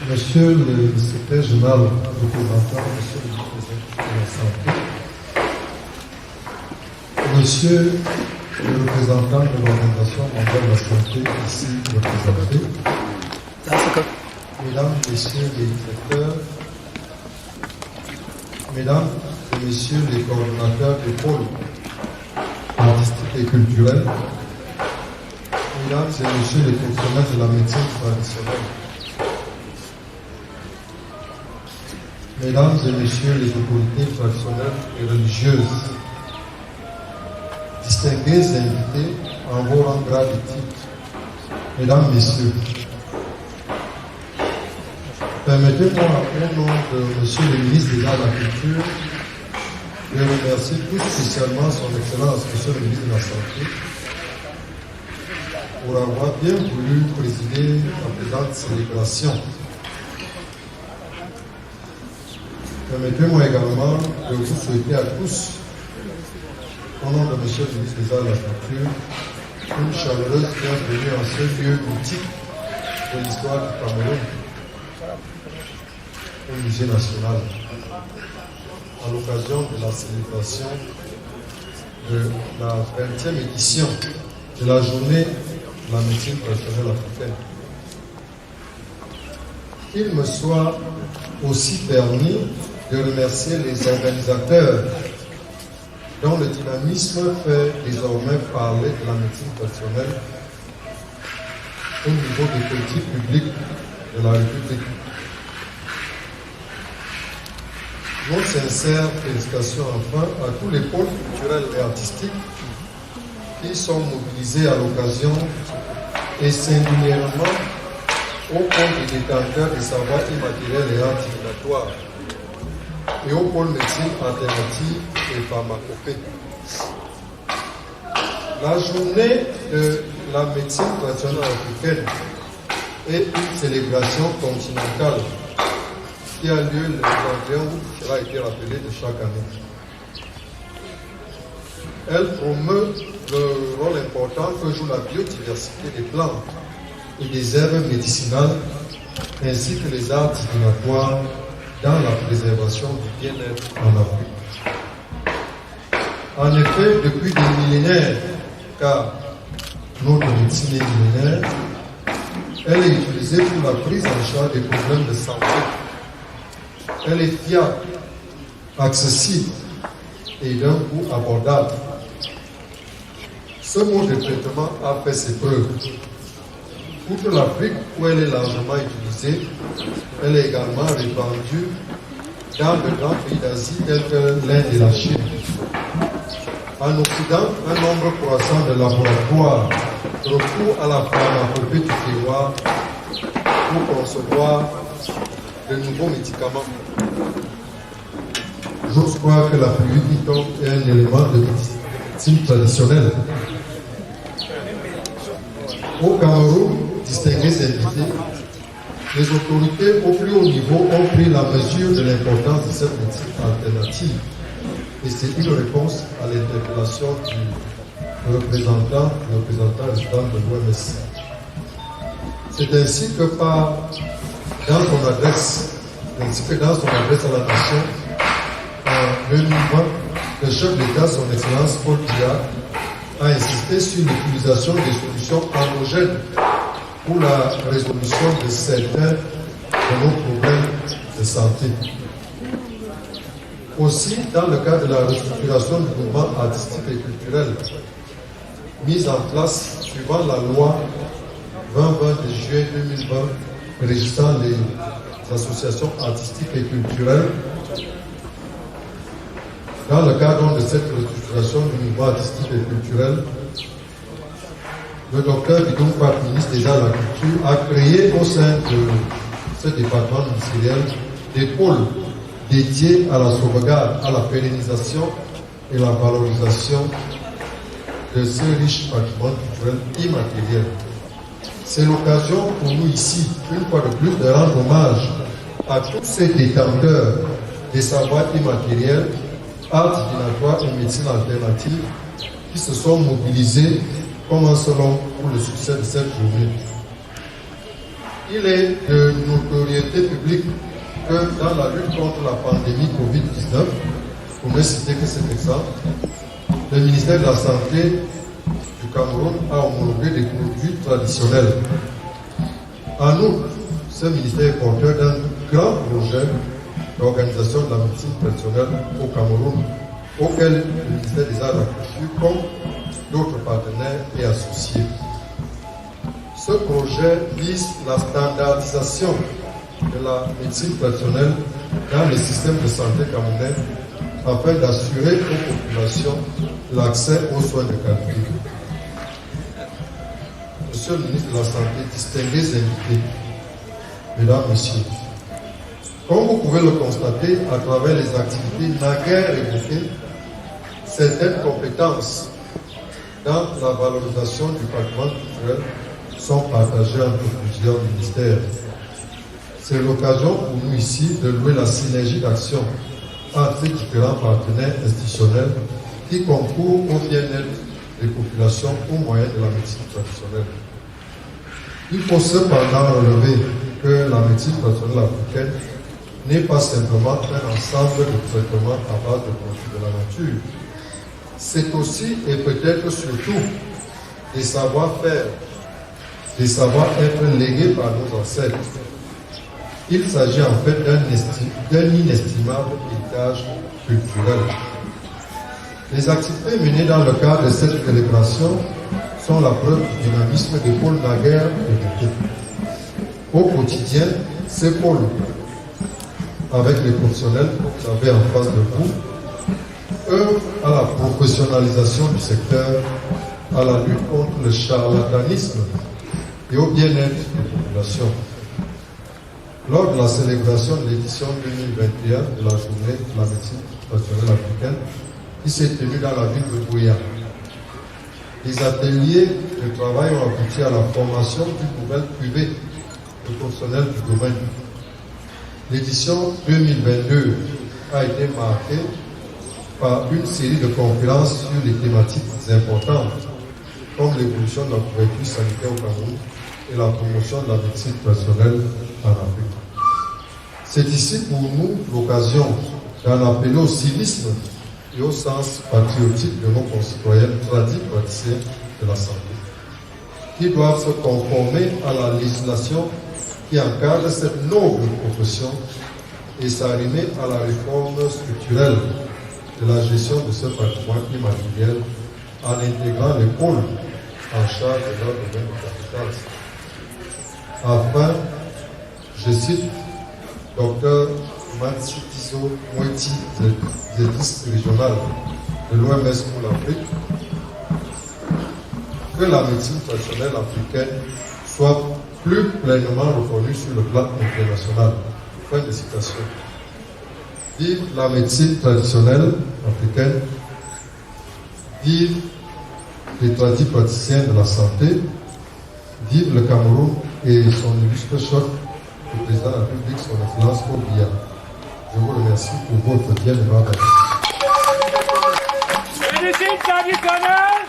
Monsieur le secrétaire général représentant, monsieur le vice-président de la santé, monsieur le représentant de l'Organisation mondiale de la santé ici représenté, mesdames, messieurs les directeurs, mesdames et messieurs les coordonnateurs des pôles artistiques et culturels, mesdames et messieurs les fonctionnaires de la médecine traditionnelle, mesdames et messieurs les autorités traditionnelles et religieuses, distingués invités en vos rangs grades et titres, mesdames, messieurs, permettez-moi, au nom de monsieur le ministre des Arts et de la Culture, de remercier tout spécialement son Excellence, monsieur le ministre de la Santé, pour avoir bien voulu présider la présente célébration. Permettez-moi également de vous souhaiter à tous, au nom de monsieur le ministre des Arts et de la Culture, une chaleureuse bienvenue en ce lieu mythique de l'histoire du Cameroun, au Musée national, à l'occasion de la célébration de la 20e édition de la journée de la médecine traditionnelle africaine. Qu'il me soit aussi permis de remercier les organisateurs dont le dynamisme fait désormais parler de la médecine traditionnelle au niveau des politiques publiques de la République. Nos sincères félicitations enfin à tous les pôles culturels et artistiques qui sont mobilisés à l'occasion et singulièrement au pôle des détenteurs des savoirs immatériels et arts divinatoires et au pôle médecine alternative et pharmacopée. La journée de la médecine traditionnelle africaine est une célébration continentale qui a lieu le 31 août, cela a été rappelé de chaque année. Elle promeut le rôle important que joue la biodiversité des plantes et des herbes médicinales, ainsi que les arts divinatoires dans la préservation du bien-être en Afrique. En effet, depuis des millénaires, car notre médecine est millénaire, elle est utilisée pour la prise en charge des problèmes de santé. Elle est fiable, accessible et d'un coût abordable. Ce mode de traitement a fait ses preuves. Outre l'Afrique, où elle est largement utilisée, elle est également répandue dans de grands pays d'Asie tels que l'Inde et la Chine. En Occident, un nombre croissant de laboratoires recourent à la pharmacopée du terroir pour concevoir de nouveaux médicaments. J'ose croire que la fluidité est un élément de médecine traditionnelle. Au Cameroun, distingués invités, les autorités au plus haut niveau ont pris la mesure de l'importance de cette médecine alternative. Et c'est une réponse à l'interpellation du représentant résident de l'OMS. C'est ainsi que dans son adresse à la nation, en 2020, le chef d'État, son Excellence Paul Biya, a insisté sur l'utilisation des solutions endogènes pour la résolution de certains de nos problèmes de santé. Aussi, dans le cadre de la restructuration du mouvement artistique et culturel, mise en place suivant la loi 2020 de juillet 2020 régissant les associations artistiques et culturelles, dans le cadre de cette restructuration du mouvement artistique et culturel, le docteur Bidon Kwak, ministre des Arts et de la Culture, a créé au sein de ce département ministériel des pôles dédiés à la sauvegarde, à la pérennisation et la valorisation de ce riche patrimoine culturel immatériel. C'est l'occasion pour nous ici, une fois de plus, de rendre hommage à tous ces détenteurs des savoirs immatériels, arts divinatoires et médecine alternative qui se sont mobilisés comme un seul homme pour le succès de cette journée. Il est de notoriété publique que dans la lutte contre la pandémie Covid-19, pour ne citer que cet exemple, le ministère de la Santé du Cameroun a homologué des produits traditionnels. En outre, ce ministère est porteur d'un grand projet d'organisation de la médecine traditionnelle au Cameroun, auquel le ministère des Arts et de la Culture, comme d'autres partenaires et associés. Ce projet vise la standardisation de la médecine traditionnelle dans le système de santé camerounais afin d'assurer aux populations l'accès aux soins de qualité. Monsieur le ministre de la Santé, distingués invités, Mesdames, Messieurs, comme vous pouvez le constater à travers les activités naguère évoquées, certaines compétences dans la valorisation du patrimoine culturel sont partagées entre plusieurs ministères. C'est l'occasion pour nous ici de louer la synergie d'action entre ces différents partenaires institutionnels qui concourent au bien-être des populations au moyen de la médecine traditionnelle. Il faut cependant relever que la médecine traditionnelle africaine n'est pas simplement un ensemble de traitements à base de produits de la nature. C'est aussi et peut-être surtout des savoir-faire, des savoir-être légués par nos ancêtres. Il s'agit en fait d'un inestimable héritage culturel. Les activités menées dans le cadre de cette célébration sont la preuve du dynamisme des pôles naguère évoqués. Au quotidien, ces pôles, avec les professionnels que vous avez en face de vous, œuvrent à la professionnalisation du secteur, à la lutte contre le charlatanisme et au bien-être des populations. Lors de la célébration de l'édition 2021 de la journée de la médecine traditionnelle africaine, qui s'est tenue dans la ville de Buea, les ateliers de travail ont abouti à la formation d'une nouvelle privée de professionnels du domaine. L'édition 2022 a été marquée par une série de conférences sur des thématiques importantes, comme l'évolution de la couverture sanitaire au Cameroun et la promotion de la médecine traditionnelle en Afrique. C'est ici pour nous l'occasion d'en appeler au civisme et au sens patriotique de nos concitoyens praticiens de la santé, qui doivent se conformer à la législation qui encadre cette noble profession et s'arrimer à la réforme structurelle de la gestion de ce patrimoine immatériel en intégrant les pôles en charge de leur domaine de compétence. Afin, je cite Dr Matshikizo Moiti, diététiste régional de l'OMS pour l'Afrique, que la médecine traditionnelle africaine soit plus pleinement reconnue sur le plan international. Fin de citation. Vive la médecine traditionnelle africaine, vive les praticiens de la santé, vive le Cameroun et son illustre chef, le président de la République, son excellence Paul Biya. Je vous remercie pour votre bien aimable attention. Médecine traditionnelle